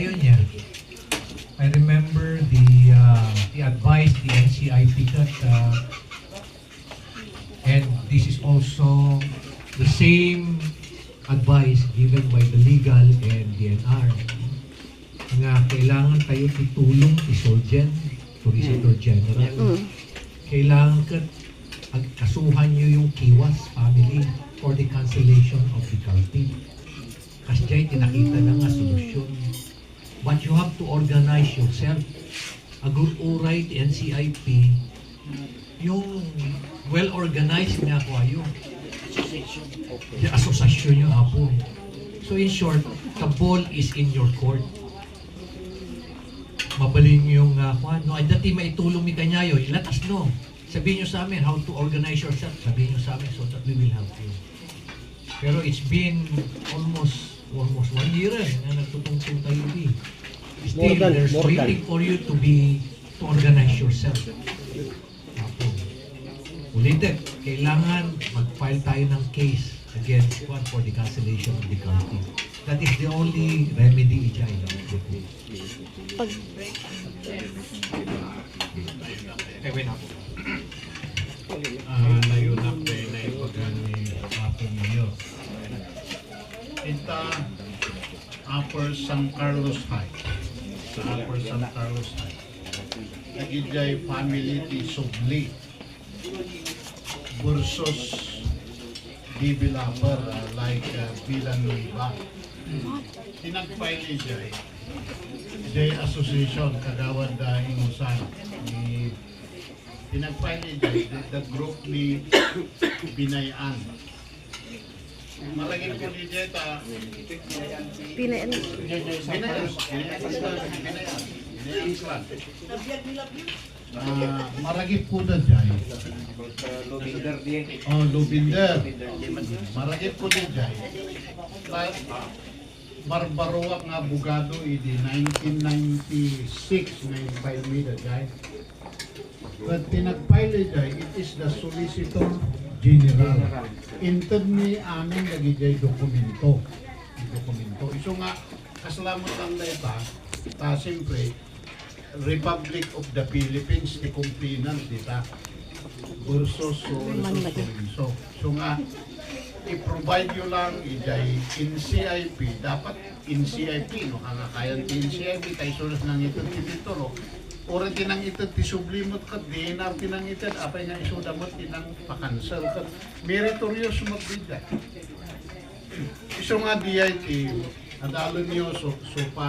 ayaw niya. I remember the advice, the NCIP cut, and this is also the same advice given by the legal and DNR nga kailangan tayo tutulong kay Solgen, Solicitor General. Kailangan kasuhan nyo yung Kiwas family for the cancellation of the county. Kasi dyan tinakita na nga solusyon. But you have to organize yourself. Agur-uray the NCIP, yung well-organized nga ko ayo. The association nyo apo. So in short, the ball is in your court. Mabaling yung no, ay dati maitulong mi kanyayo, let us know. Sabihin nyo sa amin how to organize yourself. Sabihin nyo sa amin so that we will help you. Pero it's been almost 1 year na nagtutungtong tayo di. Still, there's waiting for you to organize yourself. Apo. Ulitin, kailangan mag-file tayo ng case against one for the cancellation of the county. That is the only remedy ijay. Layunak kayo na ipagan ni Papo ninyo. Ita Upper San Carlos High. Sa Upper San Carlos High. Nagijay family ti Subli versus developer like Villanueva. Tinagfile ijay. Ijay association kagawad Inusan. Tinagfile ijay the group ni Binayan. Malagay ko ni Jeta. Pinayan. Maragip po na dyan. Oh, Lubinder. Maragip po na dyan. Barbaroa nga abogado idi 1996 na i-file me na dyan. But tinag-file dyan, it is the Solicitor General. Intod ni amin lagi dyan dokumento. Iso nga, kasalamat lang na ita, siyempre, Republic of the Philippines, the complainant dita, versus so nga, i-provide nyo lang ijay in CIP, dapat in CIP, no? Ang kayan in CIP, tayo sulas ng ito dito, no? Ora tinang ito, tisublimot ka, dinar tinang ito, apay nga isudamot, tinang pakansel ka, meritorious magbida. Iso nga DIT, nadalo niyo, so